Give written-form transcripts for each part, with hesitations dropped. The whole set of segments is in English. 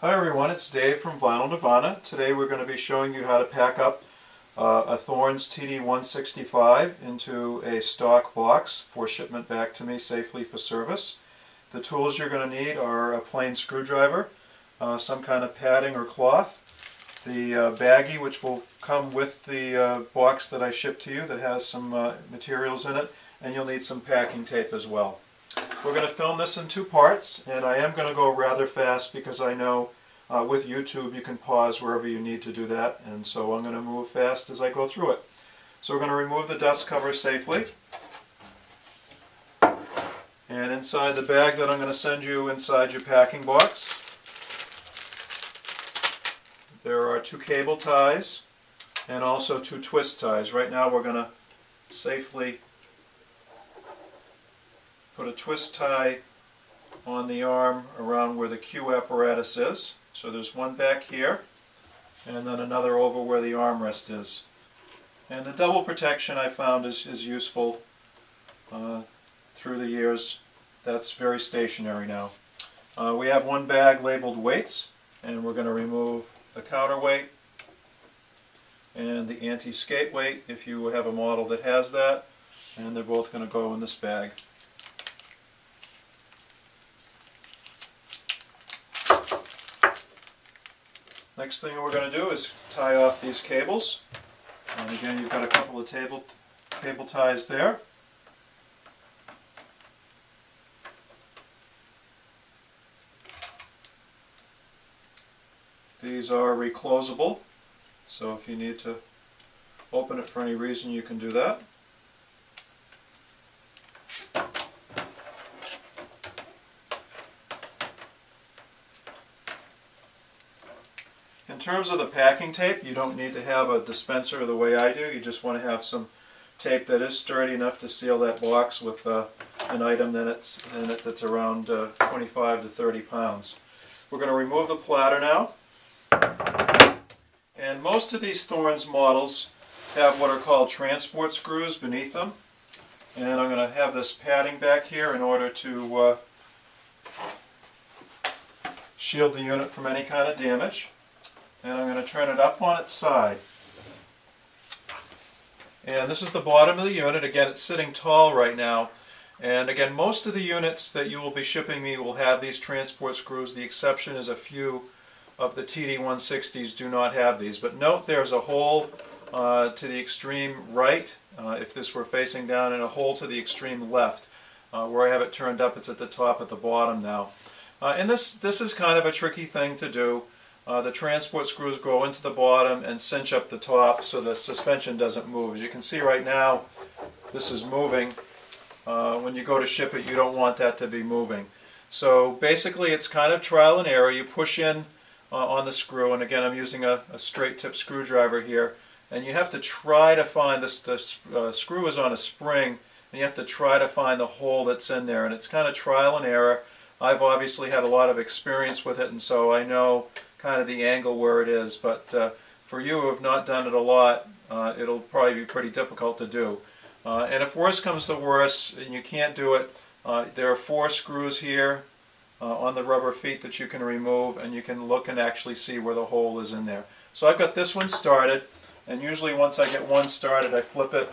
Hi everyone, it's Dave from Vinyl Nirvana. Today we're going to be showing you how to pack up a Thorens TD-165 into a stock box for shipment back to me safely for service. The tools you're going to need are a plain screwdriver, some kind of padding or cloth, the baggie which will come with the box that I ship to you that has some materials in it, and you'll need some packing tape as well. We're going to film this in two parts, and I am going to go rather fast because I know with YouTube you can pause wherever you need to do that, and so I'm going to move fast as I go through it. So we're going to remove the dust cover safely, and inside the bag that I'm going to send you inside your packing box there are two cable ties and also two twist ties. Right now we're going to safely put a twist tie on the arm around where the cue apparatus is. So there's one back here and then another over where the armrest is. And the double protection I found is useful through the years. That's very stationary now. We have one bag labeled weights, and we're going to remove the counterweight and the anti-skate weight if you have a model that has that, and they're both going to go in this bag. Next thing we're going to do is tie off these cables. And again, you've got a couple of cable ties there. These are reclosable, so if you need to open it for any reason, you can do that. In terms of the packing tape, you don't need to have a dispenser the way I do. You just want to have some tape that is sturdy enough to seal that box with an item in it that's around 25 to 30 pounds. We're going to remove the platter now. And most of these Thorens models have what are called transport screws beneath them. And I'm going to have this padding back here in order to shield the unit from any kind of damage. And I'm going to turn it up on its side. And this is the bottom of the unit. Again, it's sitting tall right now. And again, most of the units that you will be shipping me will have these transport screws. The exception is a few of the TD-160s do not have these. But note there's a hole to the extreme right, if this were facing down, and a hole to the extreme left. Where I have it turned up, it's at the top at the bottom now. And this is kind of a tricky thing to do. The transport screws go into the bottom and cinch up the top so the suspension doesn't move. As you can see right now, this is moving. When you go to ship it, you don't want that to be moving. So basically it's kind of trial and error. You push in on the screw, and again I'm using a straight tip screwdriver here, and you have to try to find this. The screw is on a spring, and you have to try to find the hole that's in there, and it's kind of trial and error. I've obviously had a lot of experience with it, and so I know kind of the angle where it is, but for you who have not done it a lot, it'll probably be pretty difficult to do. And if worse comes to worse and you can't do it, there are 4 screws here on the rubber feet that you can remove, and you can look and actually see where the hole is in there. So I've got this one started, and usually once I get one started I flip it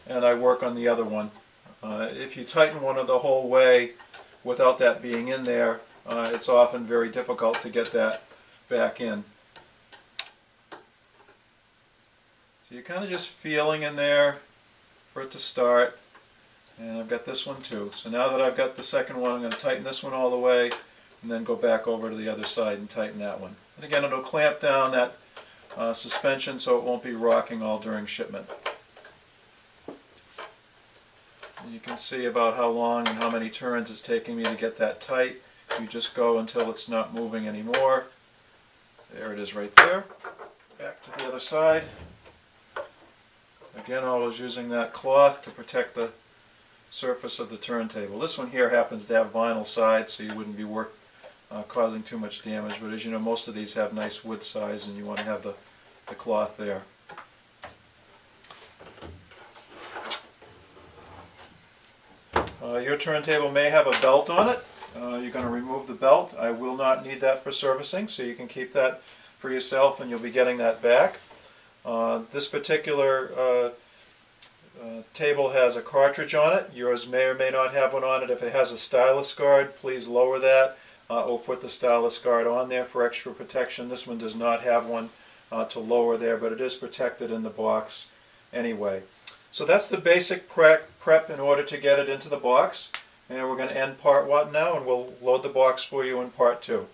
and I work on the other one. If you tighten one of the whole way without that being in there, it's often very difficult to get that back in. So you're kind of just feeling in there for it to start, and I've got this one too. So now that I've got the second one, I'm going to tighten this one all the way and then go back over to the other side and tighten that one. And again, it'll clamp down that suspension so it won't be rocking all during shipment. And you can see about how long and how many turns it's taking me to get that tight. You just go until it's not moving anymore. There it is right there. Back to the other side. Again, always using that cloth to protect the surface of the turntable. This one here happens to have vinyl sides, so you wouldn't be causing too much damage, but as you know, most of these have nice wood sides and you want to have the cloth there. Your turntable may have a belt on it. you're going to remove the belt. I will not need that for servicing, so you can keep that for yourself and you'll be getting that back. This particular table has a cartridge on it. Yours may or may not have one on it. If it has a stylus guard, please lower that or put the stylus guard on there for extra protection. This one does not have one to lower there, but it is protected in the box anyway. So that's the basic prep in order to get it into the box. And we're going to end part 1 now, and we'll load the box for you in part 2.